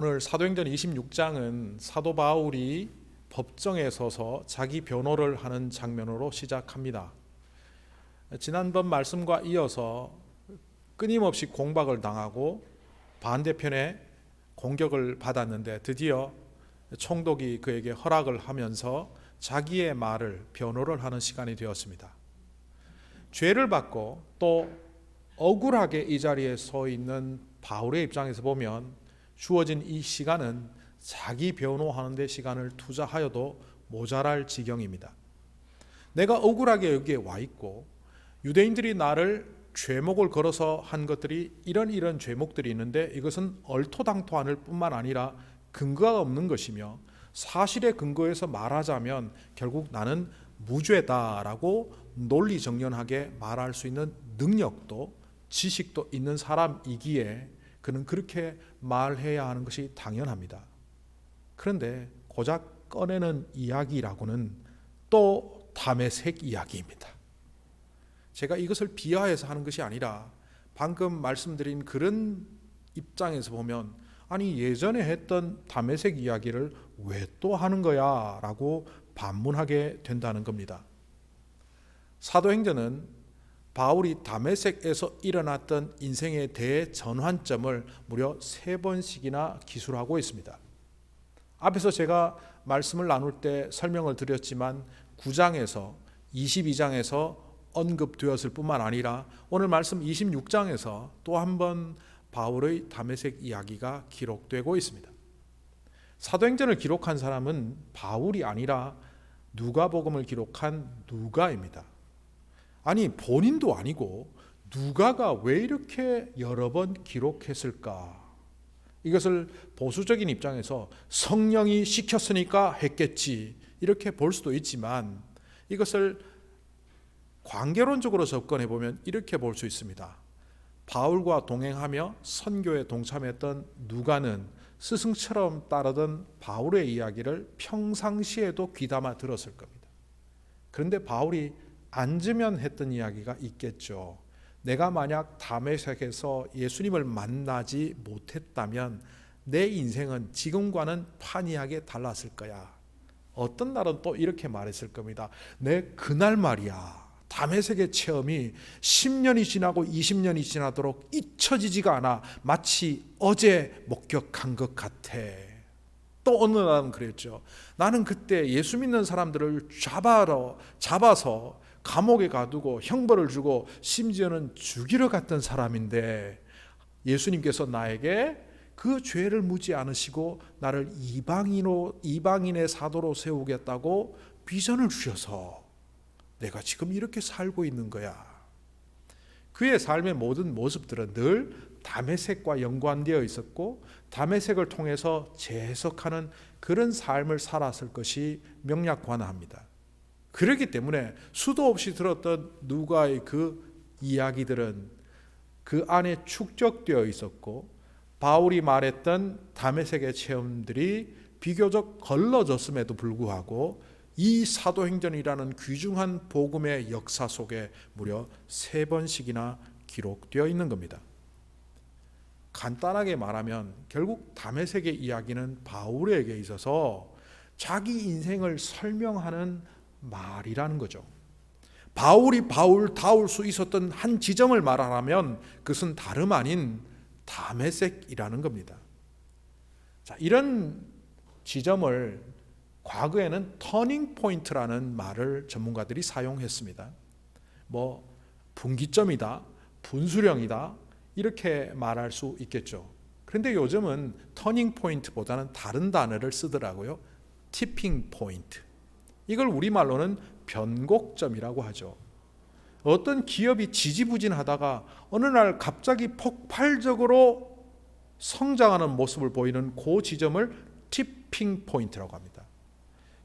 오늘 사도행전 26장은 사도 바울이 법정에 서서 자기 변호를 하는 장면으로 시작합니다. 지난번 말씀과 이어서 끊임없이 공박을 당하고 반대편에 공격을 받았는데 드디어 총독이 그에게 허락을 하면서 자기의 말을 변호를 하는 시간이 되었습니다. 죄를 받고 또 억울하게 이 자리에 서 있는 바울의 입장에서 보면 주어진 이 시간은 자기 변호하는 데 시간을 투자하여도 모자랄 지경입니다. 내가 억울하게 여기에 와 있고 유대인들이 나를 죄목을 걸어서 한 것들이 이런 죄목들이 있는데 이것은 얼토당토않을 뿐만 아니라 근거가 없는 것이며 사실의 근거에서 말하자면 결국 나는 무죄다라고 논리정연하게 말할 수 있는 능력도 지식도 있는 사람이기에 그는 그렇게 말해야 하는 것이 당연합니다. 그런데 고작 꺼내는 이야기라고는 또 다메섹 이야기입니다. 제가 이것을 비하해서 하는 것이 아니라 방금 말씀드린 그런 입장에서 보면 아니 예전에 했던 다메섹 이야기를 왜 또 하는 거야 라고 반문하게 된다는 겁니다. 사도행전은 바울이 다메섹에서 일어났던 인생의 대전환점을 무려 3번씩이나 기술하고 있습니다. 앞에서 제가 말씀을 나눌 때 설명을 드렸지만 9장에서 22장에서 언급되었을 뿐만 아니라 오늘 말씀 26장에서 또 한 번 바울의 다메섹 이야기가 기록되고 있습니다. 사도행전을 기록한 사람은 바울이 아니라 누가복음을 기록한 누가입니다. 아니 본인도 아니고 누가가 왜 이렇게 여러 번 기록했을까? 이것을 보수적인 입장에서 성령이 시켰으니까 했겠지 이렇게 볼 수도 있지만 이것을 관계론적으로 접근해 보면 이렇게 볼 수 있습니다. 바울과 동행하며 선교에 동참했던 누가는 스승처럼 따르던 바울의 이야기를 평상시에도 귀담아 들었을 겁니다. 그런데 바울이 앉으면 했던 이야기가 있겠죠. 내가 만약 다메섹에서 예수님을 만나지 못했다면 내 인생은 지금과는 판이하게 달랐을 거야. 어떤 날은 또 이렇게 말했을 겁니다. 내 그날 말이야. 다메섹의 체험이 10년이 지나고 20년이 지나도록 잊혀지지가 않아. 마치 어제 목격한 것 같아. 또 어느 날은 그랬죠. 나는 그때 예수 믿는 사람들을 잡아서 감옥에 가두고 형벌을 주고 심지어는 죽이러 갔던 사람인데 예수님께서 나에게 그 죄를 묻지 않으시고 나를 이방인의 사도로 세우겠다고 비전을 주셔서 내가 지금 이렇게 살고 있는 거야. 그의 삶의 모든 모습들은 늘 다메섹과 연관되어 있었고 다메섹을 통해서 재해석하는 그런 삶을 살았을 것이 명약관화합니다. 그렇기 때문에 수도 없이 들었던 누가의 그 이야기들은 그 안에 축적되어 있었고 바울이 말했던 다메섹의 체험들이 비교적 걸러졌음에도 불구하고 이 사도행전이라는 귀중한 복음의 역사 속에 무려 3번씩이나 기록되어 있는 겁니다. 간단하게 말하면 결국 다메섹의 이야기는 바울에게 있어서 자기 인생을 설명하는 말이라는 거죠. 바울이 바울다울 수 있었던 한 지점을 말하라면 그것은 다름 아닌 다메섹이라는 겁니다. 자, 이런 지점을 과거에는 터닝 포인트라는 말을 전문가들이 사용했습니다. 분기점이다, 분수령이다 이렇게 말할 수 있겠죠. 그런데 요즘은 터닝 포인트보다는 다른 단어를 쓰더라고요. 티핑 포인트. 이걸 우리말로는 변곡점이라고 하죠. 어떤 기업이 지지부진하다가 어느 날 갑자기 폭발적으로 성장하는 모습을 보이는 그 지점을 티핑 포인트라고 합니다.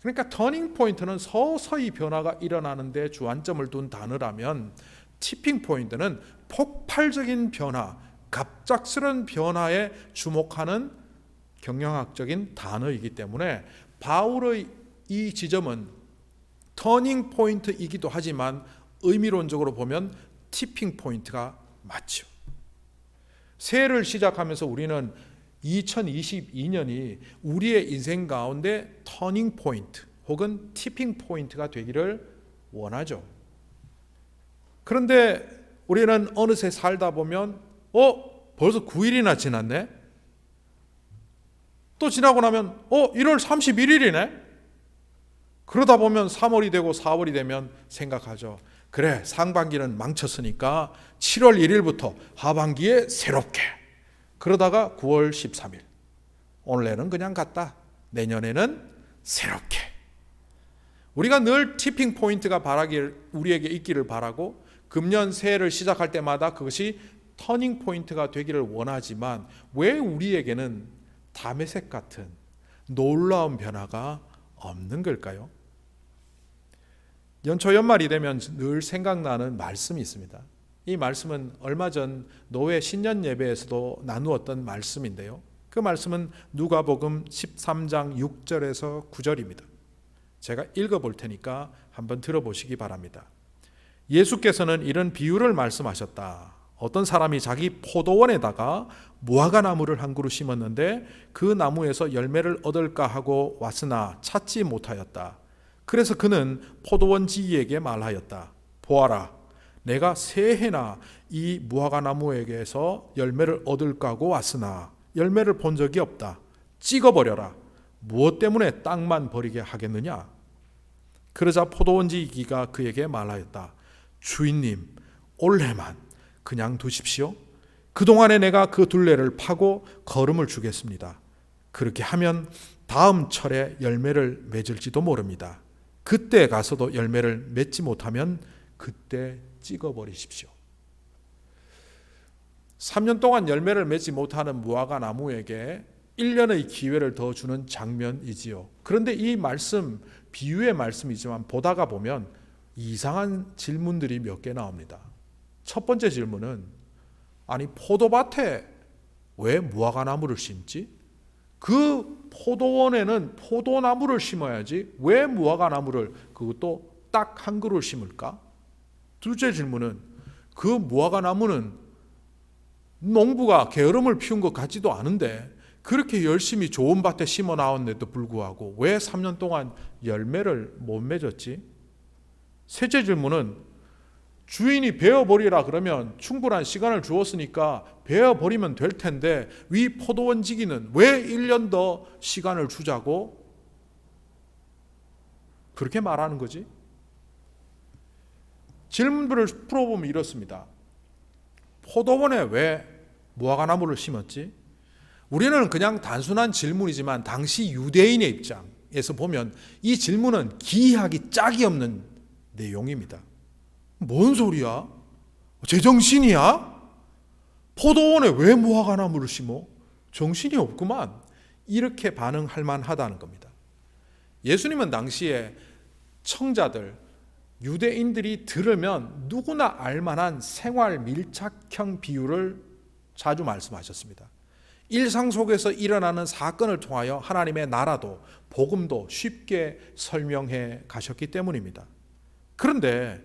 그러니까 터닝 포인트는 서서히 변화가 일어나는 데 주안점을 둔 단어라면 티핑 포인트는 폭발적인 변화, 갑작스런 변화에 주목하는 경영학적인 단어이기 때문에 바울의 이 지점은 터닝 포인트이기도 하지만 의미론적으로 보면 티핑 포인트가 맞죠. 새해를 시작하면서 우리는 2022년이 우리의 인생 가운데 터닝 포인트 혹은 티핑 포인트가 되기를 원하죠. 그런데 우리는 어느새 살다 보면 벌써 9일이나 지났네? 또 지나고 나면 1월 31일이네? 그러다 보면 3월이 되고 4월이 되면 생각하죠. 그래, 상반기는 망쳤으니까 7월 1일부터 하반기에 새롭게. 그러다가 9월 13일. 올해는 그냥 갔다. 내년에는 새롭게. 우리가 늘 티핑 포인트가 우리에게 있기를 바라고 금년 새해를 시작할 때마다 그것이 터닝 포인트가 되기를 원하지만 왜 우리에게는 다메섹 같은 놀라운 변화가 없는 걸까요? 연초 연말이 되면 늘 생각나는 말씀이 있습니다. 이 말씀은 얼마 전 노회 신년 예배에서도 나누었던 말씀인데요. 그 말씀은 누가복음 13장 6절에서 9절입니다. 제가 읽어볼 테니까 한번 들어보시기 바랍니다. 예수께서는 이런 비유를 말씀하셨다. 어떤 사람이 자기 포도원에다가 무화과나무를 한 그루 심었는데 그 나무에서 열매를 얻을까 하고 왔으나 찾지 못하였다. 그래서 그는 포도원지기에게 말하였다. 보아라, 내가 새해나 이 무화과나무에게서 열매를 얻을까 하고 왔으나 열매를 본 적이 없다. 찍어버려라. 무엇 때문에 땅만 버리게 하겠느냐? 그러자 포도원지기가 그에게 말하였다. 주인님, 올해만 그냥 두십시오. 그동안에 내가 그 둘레를 파고 거름을 주겠습니다. 그렇게 하면 다음 철에 열매를 맺을지도 모릅니다. 그때 가서도 열매를 맺지 못하면 그때 찍어버리십시오. 3년 동안 열매를 맺지 못하는 무화과 나무에게 1년의 기회를 더 주는 장면이지요. 그런데 이 말씀, 비유의 말씀이지만 보다가 보면 이상한 질문들이 몇 개 나옵니다. 첫 번째 질문은 아니 포도밭에 왜 무화과 나무를 심지? 그 포도원에는 포도나무를 심어야지 왜 무화과 나무를 그것도 딱 한 그루 심을까? 둘째 질문은 그 무화과 나무는 농부가 게으름을 피운 것 같지도 않은데 그렇게 열심히 좋은 밭에 심어 나왔는데도 불구하고 왜 3년 동안 열매를 못 맺었지? 셋째 질문은 주인이 베어버리라 그러면 충분한 시간을 주었으니까 베어버리면 될 텐데 위 포도원지기는 왜 1년 더 시간을 주자고 그렇게 말하는 거지? 질문들을 풀어보면 이렇습니다. 포도원에 왜 무화과나무를 심었지? 우리는 그냥 단순한 질문이지만 당시 유대인의 입장에서 보면 이 질문은 기이하기 짝이 없는 내용입니다. 뭔 소리야? 제정신이야? 포도원에 왜 무화과나무를 심어? 정신이 없구만. 이렇게 반응할 만하다는 겁니다. 예수님은 당시에 청자들, 유대인들이 들으면 누구나 알만한 생활 밀착형 비유를 자주 말씀하셨습니다. 일상 속에서 일어나는 사건을 통하여 하나님의 나라도 복음도 쉽게 설명해 가셨기 때문입니다. 그런데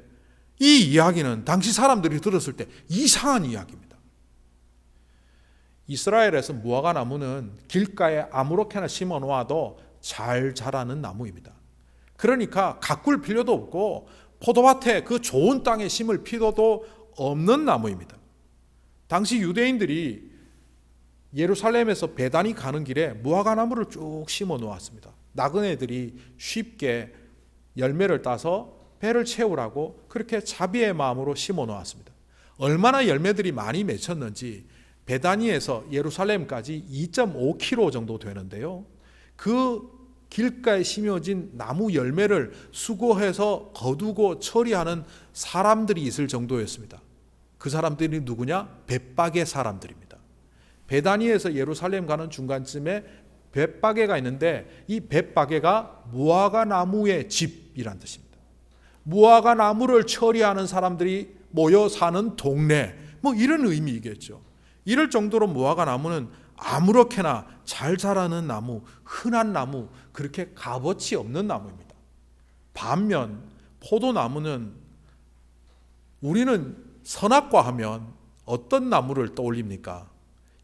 이 이야기는 당시 사람들이 들었을 때 이상한 이야기입니다. 이스라엘에서 무화과 나무는 길가에 아무렇게나 심어 놓아도 잘 자라는 나무입니다. 그러니까 가꿀 필요도 없고 포도밭에 그 좋은 땅에 심을 필요도 없는 나무입니다. 당시 유대인들이 예루살렘에서 베단이 가는 길에 무화과 나무를 쭉 심어 놓았습니다. 나그네들이 쉽게 열매를 따서 배를 채우라고 그렇게 자비의 마음으로 심어 놓았습니다. 얼마나 열매들이 많이 맺혔는지 베다니에서 예루살렘까지 2.5km 정도 되는데요. 그 길가에 심어진 나무 열매를 수거해서 거두고 처리하는 사람들이 있을 정도였습니다. 그 사람들이 누구냐? 벳박의 사람들입니다. 베다니에서 예루살렘 가는 중간쯤에 벳박에가 있는데 이 벳박에가 무화과 나무의 집이란 뜻입니다. 무화과 나무를 처리하는 사람들이 모여 사는 동네, 이런 의미이겠죠. 이럴 정도로 무화과 나무는 아무렇게나 잘 자라는 나무, 흔한 나무, 그렇게 값어치 없는 나무입니다. 반면 포도나무는 우리는 선악과 하면 어떤 나무를 떠올립니까?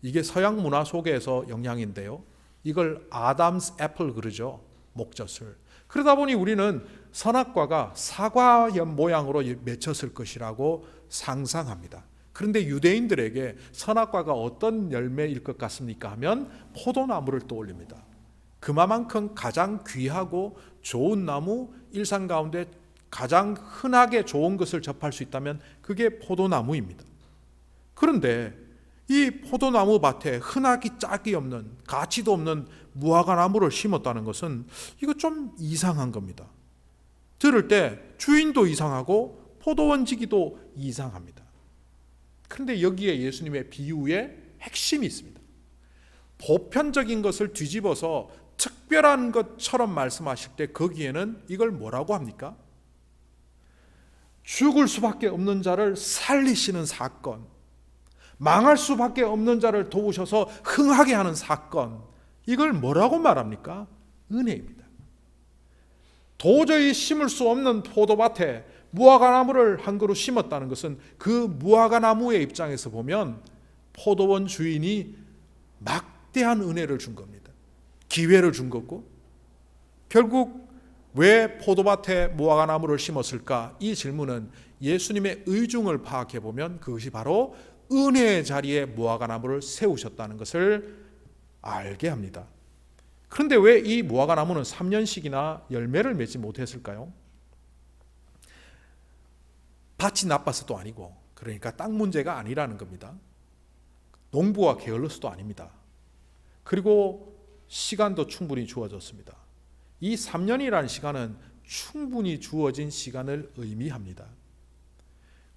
이게 서양 문화 속에서 영향인데요. 이걸 아담스 애플 그러죠. 목젖을. 그러다 보니 우리는 선악과가 사과 모양으로 맺혔을 것이라고 상상합니다. 그런데 유대인들에게 선악과가 어떤 열매일 것 같습니까 하면 포도나무를 떠올립니다. 그만큼 가장 귀하고 좋은 나무, 일상 가운데 가장 흔하게 좋은 것을 접할 수 있다면 그게 포도나무입니다. 그런데 이 포도나무 밭에 흔하기 짝이 없는, 가치도 없는 무화과나무를 심었다는 것은 이거 좀 이상한 겁니다. 들을 때 주인도 이상하고 포도원지기도 이상합니다. 그런데 여기에 예수님의 비유의 핵심이 있습니다. 보편적인 것을 뒤집어서 특별한 것처럼 말씀하실 때 거기에는 이걸 뭐라고 합니까? 죽을 수밖에 없는 자를 살리시는 사건, 망할 수밖에 없는 자를 도우셔서 흥하게 하는 사건, 이걸 뭐라고 말합니까? 은혜입니다. 도저히 심을 수 없는 포도밭에 무화과나무를 한 그루 심었다는 것은 그 무화과나무의 입장에서 보면 포도원 주인이 막대한 은혜를 준 겁니다. 기회를 준 거고, 결국 왜 포도밭에 무화과나무를 심었을까? 이 질문은 예수님의 의중을 파악해 보면 그것이 바로 은혜의 자리에 무화과나무를 세우셨다는 것을 알게 합니다. 그런데 왜 이 무화과나무는 3년씩이나 열매를 맺지 못했을까요? 밭이 나빠서도 아니고, 그러니까 땅 문제가 아니라는 겁니다. 농부가 게을러서도 아닙니다. 그리고 시간도 충분히 주어졌습니다. 이 3년이라는 시간은 충분히 주어진 시간을 의미합니다.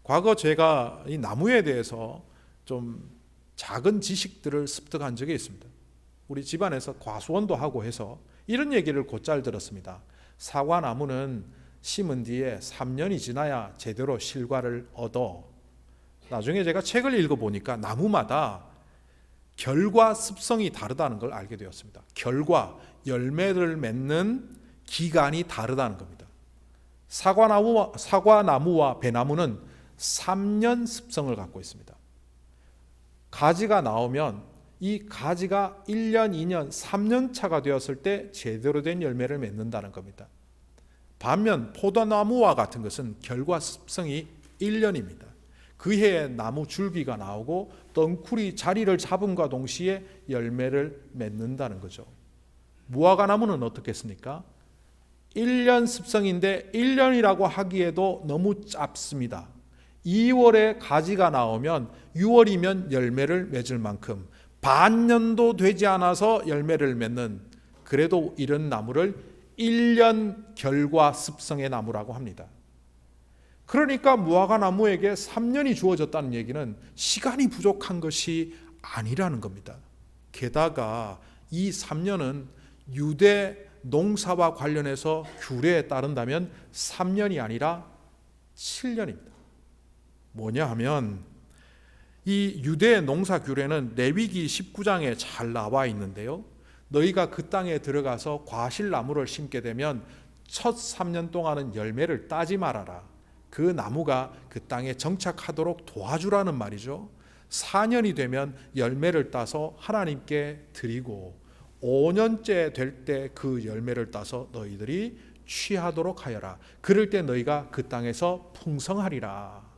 과거 제가 이 나무에 대해서 좀 작은 지식들을 습득한 적이 있습니다. 우리 집안에서 과수원도 하고 해서 이런 얘기를 곧잘 들었습니다. 사과나무는 심은 뒤에 3년이 지나야 제대로 실과를 얻어. 나중에 제가 책을 읽어보니까 나무마다 결과 습성이 다르다는 걸 알게 되었습니다. 결과, 열매를 맺는 기간이 다르다는 겁니다. 사과나무와 배나무는 3년 습성을 갖고 있습니다. 가지가 나오면 이 가지가 1년, 2년, 3년 차가 되었을 때 제대로 된 열매를 맺는다는 겁니다. 반면 포도나무와 같은 것은 결과 습성이 1년입니다. 그 해에 나무 줄기가 나오고 덩쿨이 자리를 잡음과 동시에 열매를 맺는다는 거죠. 무화과나무는 어떻겠습니까? 1년 습성인데 1년이라고 하기에도 너무 짧습니다. 2월에 가지가 나오면 6월이면 열매를 맺을 만큼 반년도 되지 않아서 열매를 맺는, 그래도 이런 나무를 1년 결과 습성의 나무라고 합니다. 그러니까 무화과나무에게 3년이 주어졌다는 얘기는 시간이 부족한 것이 아니라는 겁니다. 게다가 이 3년은 유대 농사와 관련해서 규례에 따른다면 3년이 아니라 7년입니다. 뭐냐 하면 이 유대 농사 규례는 레위기 19장에 잘 나와 있는데요. 너희가 그 땅에 들어가서 과실나무를 심게 되면 첫 3년 동안은 열매를 따지 말아라. 그 나무가 그 땅에 정착하도록 도와주라는 말이죠. 4년이 되면 열매를 따서 하나님께 드리고 5년째 될 때 그 열매를 따서 너희들이 취하도록 하여라. 그럴 때 너희가 그 땅에서 풍성하리라.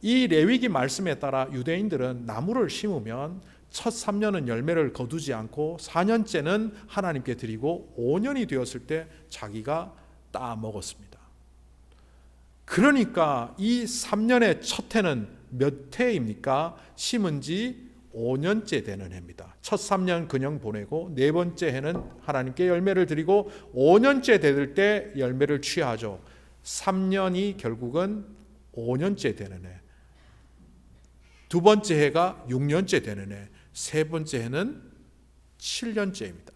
이 레위기 말씀에 따라 유대인들은 나무를 심으면 첫 3년은 열매를 거두지 않고 4년째는 하나님께 드리고 5년이 되었을 때 자기가 따 먹었습니다. 그러니까 이 3년의 첫 해는 몇 해입니까? 심은 지 5년째 되는 해입니다. 첫 3년 그냥 보내고 네 번째 해는 하나님께 열매를 드리고 5년째 될 때 열매를 취하죠. 3년이 결국은 5년째 되는 해. 두 번째 해가 6년째 되는 해. 세 번째 해는 7년째입니다.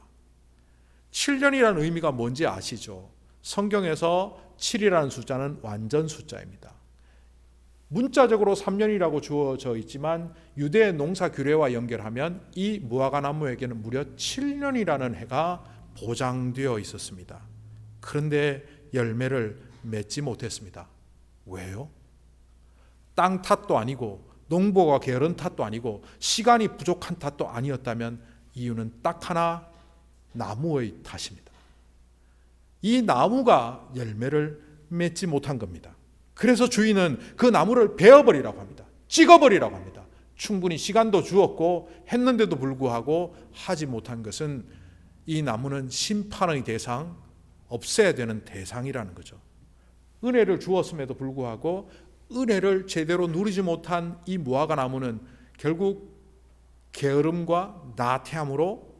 7년이라는 의미가 뭔지 아시죠? 성경에서 7이라는 숫자는 완전 숫자입니다. 문자적으로 3년이라고 주어져 있지만 유대 농사 규례와 연결하면 이 무화과나무에게는 무려 7년이라는 해가 보장되어 있었습니다. 그런데 열매를 맺지 못했습니다. 왜요? 땅 탓도 아니고 농부가 게으른 탓도 아니고 시간이 부족한 탓도 아니었다면 이유는 딱 하나, 나무의 탓입니다. 이 나무가 열매를 맺지 못한 겁니다. 그래서 주인은 그 나무를 베어버리라고 합니다. 찍어버리라고 합니다. 충분히 시간도 주었고 했는데도 불구하고 하지 못한 것은 이 나무는 심판의 대상, 없애야 되는 대상이라는 거죠. 은혜를 주었음에도 불구하고 은혜를 제대로 누리지 못한 이 무화과 나무는 결국 게으름과 나태함으로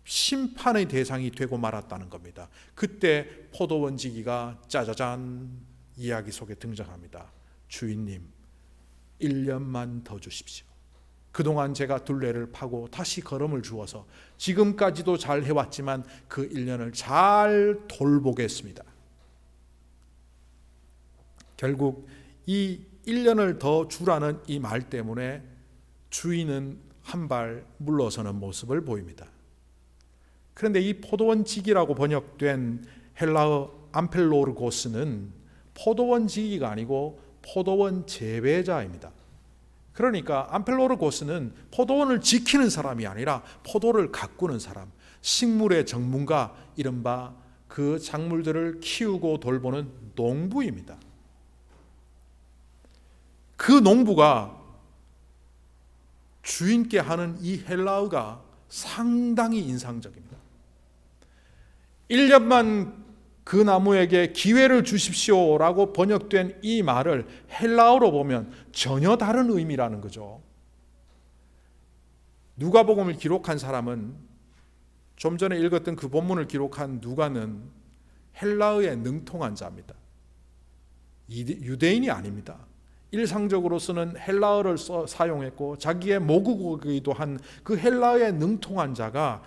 심판의 대상이 되고 말았다는 겁니다. 그때 포도원지기가 짜자잔 이야기 속에 등장합니다. 주인님, 1년만 더 주십시오. 그동안 제가 둘레를 파고 다시 걸음을 주어서 지금까지도 잘 해왔지만 그 1년을 잘 돌보겠습니다. 결국 이 1년을 더 주라는 이 말 때문에 주인은 한 발 물러서는 모습을 보입니다. 그런데 이 포도원지기라고 번역된 헬라어 암펠로르고스는 포도원지기가 아니고 포도원 재배자입니다. 그러니까 암펠로르고스는 포도원을 지키는 사람이 아니라 포도를 가꾸는 사람, 식물의 전문가, 이른바 그 작물들을 키우고 돌보는 농부입니다. 그 농부가 주인께 하는 이 헬라어가 상당히 인상적입니다. 1년만 그 나무에게 기회를 주십시오라고 번역된 이 말을 헬라어로 보면 전혀 다른 의미라는 거죠. 누가복음을 기록한 사람은 좀 전에 읽었던 그 본문을 기록한 누가는 헬라어에 능통한 자입니다. 유대인이 아닙니다. 일상적으로서는 헬라어를 사용했고 자기의 모국어이기도 한 그 헬라어에 능통한 자가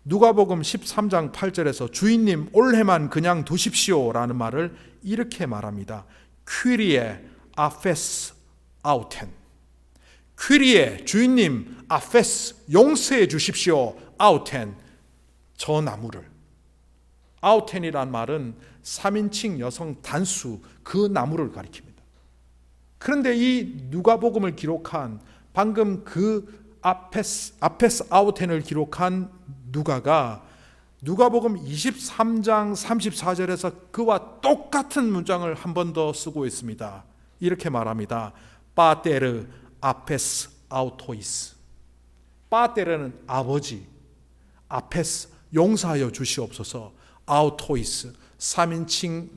누가복음 13장 8절에서 주인님 올해만 그냥 두십시오라는 말을 이렇게 말합니다. 퀴리에 아페스 아우텐. 퀴리에 주인님 아페스 용서해 주십시오. 아우텐 저 나무를. 아우텐이란 말은 3인칭 여성 단수 그 나무를 가리킵니다. 그런데 이 누가복음을 기록한 방금 그 아페스 아우텐을 기록한 누가가 누가복음 23장 34절에서 그와 똑같은 문장을 한 번 더 쓰고 있습니다. 이렇게 말합니다. 파테르 아페스 아우토이스. 파테르는 아버지, 아페스 용서하여 주시옵소서, 아우토이스 3인칭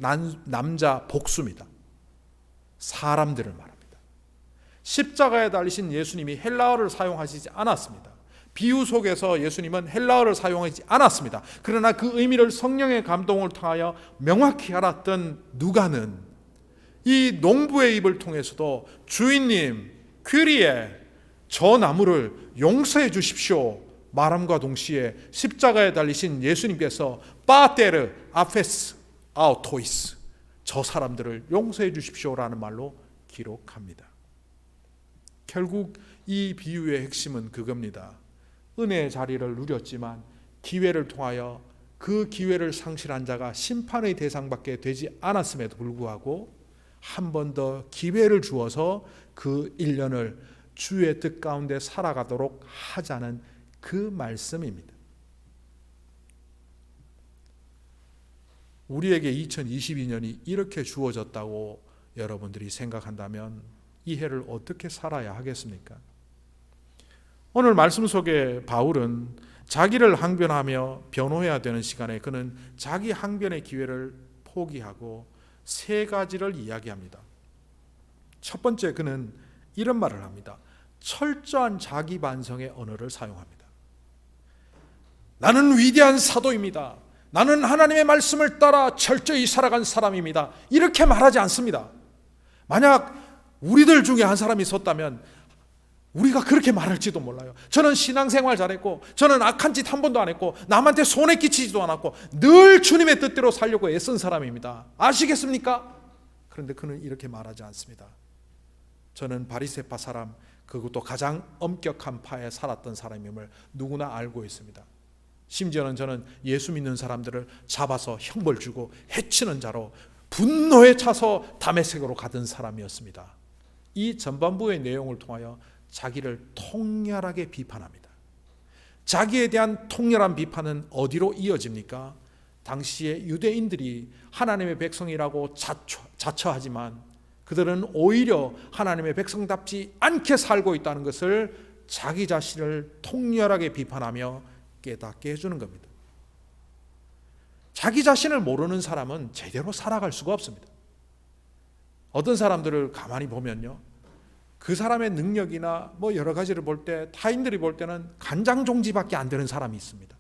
남자 복수입니다. 사람들을 말합니다. 십자가에 달리신 예수님이 헬라어를 사용하시지 않았습니다. 비유 속에서 예수님은 헬라어를 사용하지 않았습니다. 그러나 그 의미를 성령의 감동을 통하여 명확히 알았던 누가는 이 농부의 입을 통해서도 주인님 퀴리에 저 나무를 용서해 주십시오 말함과 동시에 십자가에 달리신 예수님께서 파테르 아페스 아우토이스 저 사람들을 용서해 주십시오라는 말로 기록합니다. 결국 이 비유의 핵심은 그겁니다. 은혜의 자리를 누렸지만 기회를 통하여 그 기회를 상실한 자가 심판의 대상밖에 되지 않았음에도 불구하고 한 번 더 기회를 주어서 그 1년을 주의 뜻 가운데 살아가도록 하자는 그 말씀입니다. 우리에게 2022년이 이렇게 주어졌다고 여러분들이 생각한다면 이 해를 어떻게 살아야 하겠습니까? 오늘 말씀 속에 바울은 자기를 항변하며 변호해야 되는 시간에 그는 자기 항변의 기회를 포기하고 세 가지를 이야기합니다. 첫 번째, 그는 이런 말을 합니다. 철저한 자기 반성의 언어를 사용합니다. 나는 위대한 사도입니다. 나는 하나님의 말씀을 따라 철저히 살아간 사람입니다. 이렇게 말하지 않습니다. 만약 우리들 중에 한 사람이 섰다면 우리가 그렇게 말할지도 몰라요. 저는 신앙생활 잘했고 저는 악한 짓 한 번도 안 했고 남한테 손해 끼치지도 않았고 늘 주님의 뜻대로 살려고 애쓴 사람입니다. 아시겠습니까? 그런데 그는 이렇게 말하지 않습니다. 저는 바리새파 사람, 그것도 가장 엄격한 파에 살았던 사람임을 누구나 알고 있습니다. 심지어는 저는 예수 믿는 사람들을 잡아서 형벌 주고 해치는 자로 분노에 차서 다메섹으로 가던 사람이었습니다. 이 전반부의 내용을 통하여 자기를 통렬하게 비판합니다. 자기에 대한 통렬한 비판은 어디로 이어집니까? 당시에 유대인들이 하나님의 백성이라고 자처하지만 그들은 오히려 하나님의 백성답지 않게 살고 있다는 것을 자기 자신을 통렬하게 비판하며 깨닫게 해주는 겁니다. 자기 자신을 모르는 사람은 제대로 살아갈 수가 없습니다. 어떤 사람들을 가만히 보면요, 그 사람의 능력이나 여러 가지를 볼 때 타인들이 볼 때는 간장종지밖에 안 되는 사람이 있습니다.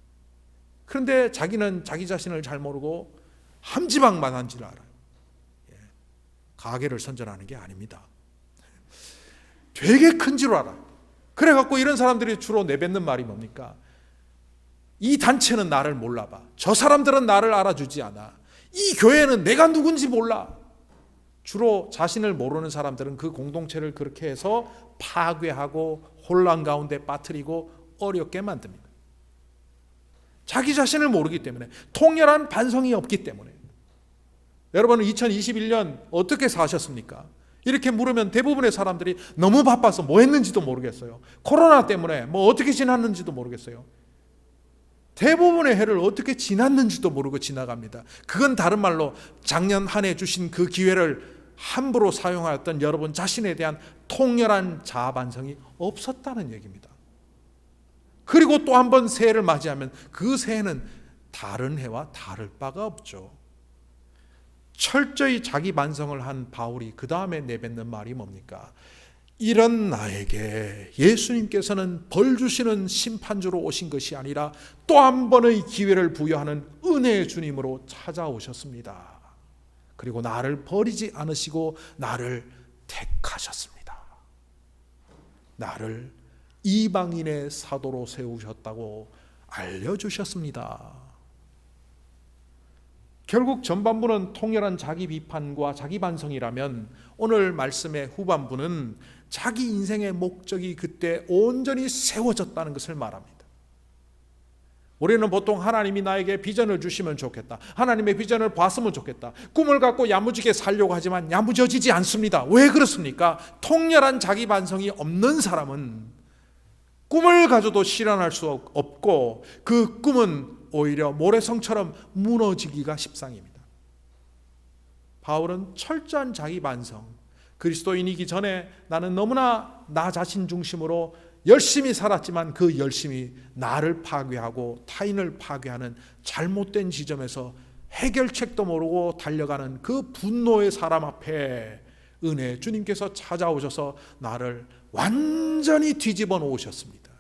그런데 자기는 자기 자신을 잘 모르고 함지박만한 줄 알아요. 가계를 선전하는 게 아닙니다. 되게 큰 줄 알아요. 그래갖고 이런 사람들이 주로 내뱉는 말이 뭡니까? 이 단체는 나를 몰라봐. 저 사람들은 나를 알아주지 않아. 이 교회는 내가 누군지 몰라. 주로 자신을 모르는 사람들은 그 공동체를 그렇게 해서 파괴하고 혼란 가운데 빠뜨리고 어렵게 만듭니다. 자기 자신을 모르기 때문에, 통렬한 반성이 없기 때문에. 여러분은 2021년 어떻게 사셨습니까? 이렇게 물으면 대부분의 사람들이 너무 바빠서 뭐 했는지도 모르겠어요. 코로나 때문에 어떻게 지났는지도 모르겠어요. 대부분의 해를 어떻게 지났는지도 모르고 지나갑니다. 그건 다른 말로 작년 한 해 주신 그 기회를 함부로 사용하였던 여러분 자신에 대한 통렬한 자아 반성이 없었다는 얘기입니다. 그리고 또 한 번 새해를 맞이하면 그 새해는 다른 해와 다를 바가 없죠. 철저히 자기 반성을 한 바울이 그 다음에 내뱉는 말이 뭡니까? 이런 나에게 예수님께서는 벌 주시는 심판주로 오신 것이 아니라 또 한 번의 기회를 부여하는 은혜의 주님으로 찾아오셨습니다. 그리고 나를 버리지 않으시고 나를 택하셨습니다. 나를 이방인의 사도로 세우셨다고 알려주셨습니다. 결국 전반부는 통렬한 자기 비판과 자기 반성이라면 오늘 말씀의 후반부는 자기 인생의 목적이 그때 온전히 세워졌다는 것을 말합니다. 우리는 보통 하나님이 나에게 비전을 주시면 좋겠다, 하나님의 비전을 봤으면 좋겠다, 꿈을 갖고 야무지게 살려고 하지만 야무져지지 않습니다. 왜 그렇습니까? 통렬한 자기 반성이 없는 사람은 꿈을 가져도 실현할 수 없고 그 꿈은 오히려 모래성처럼 무너지기가 십상입니다. 바울은 철저한 자기 반성, 그리스도인이기 전에 나는 너무나 나 자신 중심으로 열심히 살았지만 그 열심이 나를 파괴하고 타인을 파괴하는 잘못된 지점에서 해결책도 모르고 달려가는 그 분노의 사람 앞에 은혜 주님께서 찾아오셔서 나를 완전히 뒤집어 놓으셨습니다.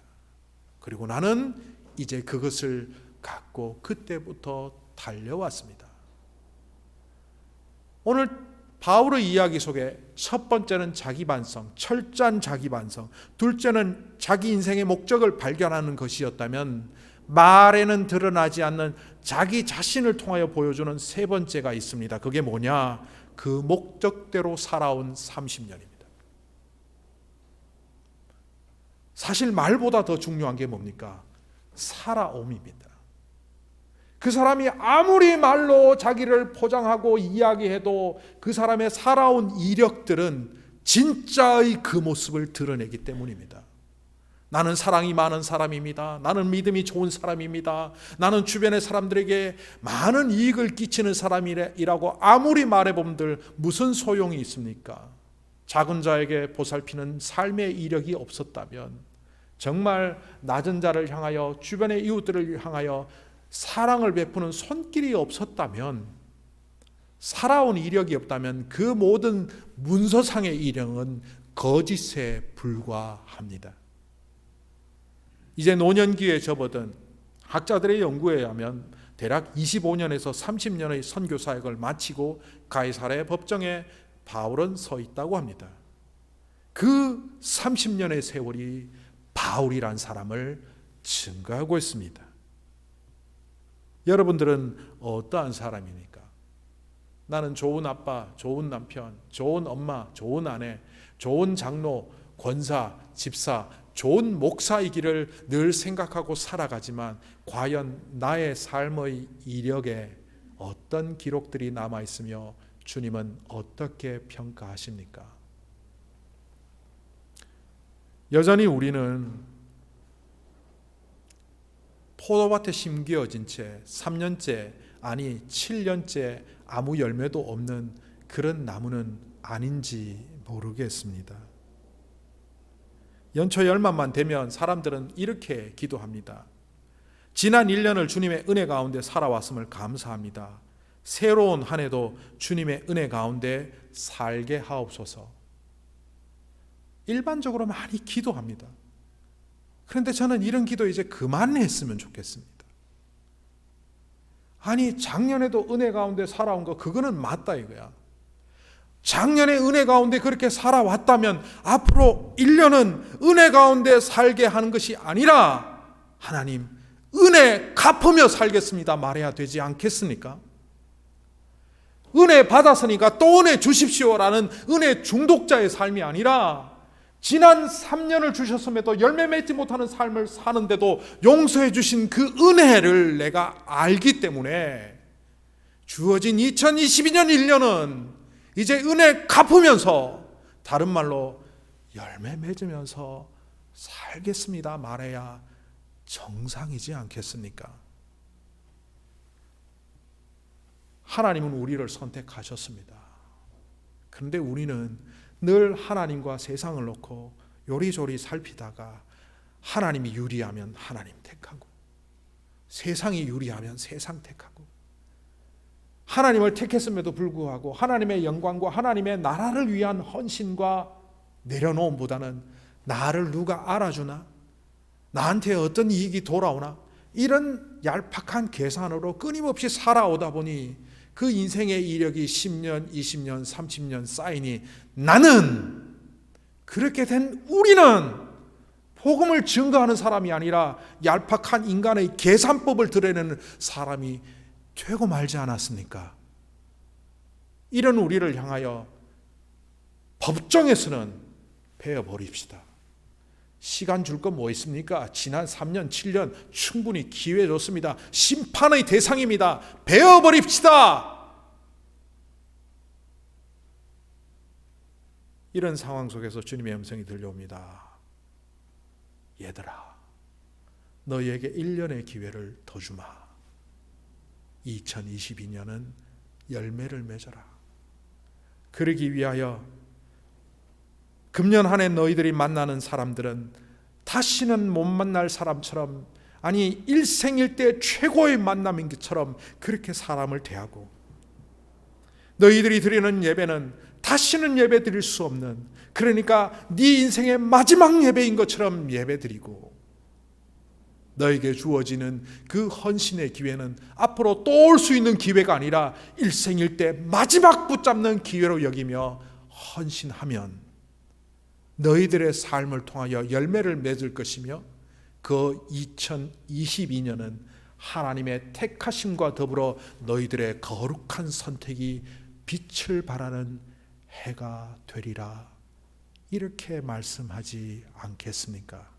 그리고 나는 이제 그것을 갖고 그때부터 달려왔습니다. 오늘 바울의 이야기 속에 첫 번째는 자기 반성, 철저한 자기 반성, 둘째는 자기 인생의 목적을 발견하는 것이었다면 말에는 드러나지 않는 자기 자신을 통하여 보여주는 세 번째가 있습니다. 그게 뭐냐? 그 목적대로 살아온 30년입니다. 사실 말보다 더 중요한 게 뭡니까? 살아옴입니다. 그 사람이 아무리 말로 자기를 포장하고 이야기해도 그 사람의 살아온 이력들은 진짜의 그 모습을 드러내기 때문입니다. 나는 사랑이 많은 사람입니다. 나는 믿음이 좋은 사람입니다. 나는 주변의 사람들에게 많은 이익을 끼치는 사람이라고 아무리 말해본들 무슨 소용이 있습니까? 작은 자에게 보살피는 삶의 이력이 없었다면, 정말 낮은 자를 향하여 주변의 이웃들을 향하여 사랑을 베푸는 손길이 없었다면, 살아온 이력이 없다면 그 모든 문서상의 이력은 거짓에 불과합니다. 이제 노년기에 접어든 학자들의 연구에 의하면 대략 25년에서 30년의 선교 사역을 마치고 가이사랴 법정에 바울은 서 있다고 합니다. 그 30년의 세월이 바울이란 사람을 증거하고 있습니다. 여러분들은 어떠한 사람입니까? 나는 좋은 아빠, 좋은 남편, 좋은 엄마, 좋은 아내, 좋은 장로, 권사, 집사, 좋은 목사이기를 늘 생각하고 살아가지만 과연 나의 삶의 이력에 어떤 기록들이 남아있으며 주님은 어떻게 평가하십니까? 여전히 우리는 포도밭에 심겨진 채 3년째 아니 7년째 아무 열매도 없는 그런 나무는 아닌지 모르겠습니다. 연초 열만만 되면 사람들은 이렇게 기도합니다. 지난 1년을 주님의 은혜 가운데 살아왔음을 감사합니다. 새로운 한 해도 주님의 은혜 가운데 살게 하옵소서. 일반적으로 많이 기도합니다. 그런데 저는 이런 기도 이제 그만했으면 좋겠습니다. 아니 작년에도 은혜 가운데 살아온 거 그거는 맞다 이거야. 작년에 은혜 가운데 그렇게 살아왔다면 앞으로 1년은 은혜 가운데 살게 하는 것이 아니라 하나님 은혜 갚으며 살겠습니다 말해야 되지 않겠습니까? 은혜 받았으니까 또 은혜 주십시오라는 은혜 중독자의 삶이 아니라 지난 3년을 주셨음에도 열매 맺지 못하는 삶을 사는데도 용서해 주신 그 은혜를 내가 알기 때문에 주어진 2022년 1년은 이제 은혜 갚으면서 다른 말로 열매 맺으면서 살겠습니다 말해야 정상이지 않겠습니까? 하나님은 우리를 선택하셨습니다. 그런데 우리는 늘 하나님과 세상을 놓고 요리조리 살피다가 하나님이 유리하면 하나님 택하고 세상이 유리하면 세상 택하고 하나님을 택했음에도 불구하고 하나님의 영광과 하나님의 나라를 위한 헌신과 내려놓음보다는 나를 누가 알아주나? 나한테 어떤 이익이 돌아오나? 이런 얄팍한 계산으로 끊임없이 살아오다 보니 그 인생의 이력이 10년, 20년, 30년 쌓이니 나는 그렇게 된 우리는 복음을 증거하는 사람이 아니라 얄팍한 인간의 계산법을 드러내는 사람이 되고 말지 않았습니까? 이런 우리를 향하여 법정에서는 베어버립시다. 시간 줄 건 뭐 있습니까? 지난 3년, 7년 충분히 기회 줬습니다. 심판의 대상입니다. 베어버립시다. 이런 상황 속에서 주님의 음성이 들려옵니다. 얘들아, 너희에게 1년의 기회를 더 주마. 2022년은 열매를 맺어라. 그러기 위하여 금년 한 해 너희들이 만나는 사람들은 다시는 못 만날 사람처럼, 아니 일생일대 최고의 만남인 것처럼 그렇게 사람을 대하고, 너희들이 드리는 예배는 다시는 예배 드릴 수 없는, 그러니까 네 인생의 마지막 예배인 것처럼 예배 드리고, 너에게 주어지는 그 헌신의 기회는 앞으로 또 올 수 있는 기회가 아니라 일생일대 마지막 붙잡는 기회로 여기며 헌신하면 너희들의 삶을 통하여 열매를 맺을 것이며, 그 2022년은 하나님의 택하심과 더불어 너희들의 거룩한 선택이 빛을 발하는 해가 되리라. 이렇게 말씀하지 않겠습니까?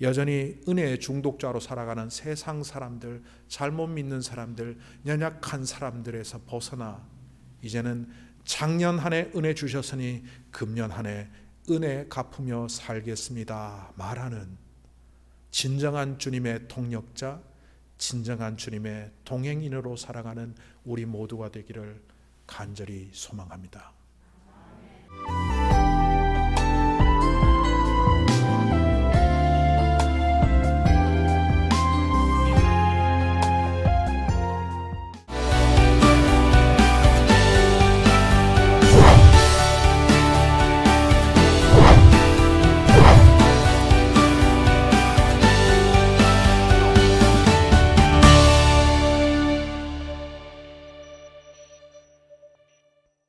여전히 은혜의 중독자로 살아가는 세상 사람들, 잘못 믿는 사람들, 연약한 사람들에서 벗어나 이제는 작년 한 해 은혜 주셨으니 금년 한 해 은혜 갚으며 살겠습니다 말하는 진정한 주님의 동력자, 진정한 주님의 동행인으로 살아가는 우리 모두가 되기를 간절히 소망합니다.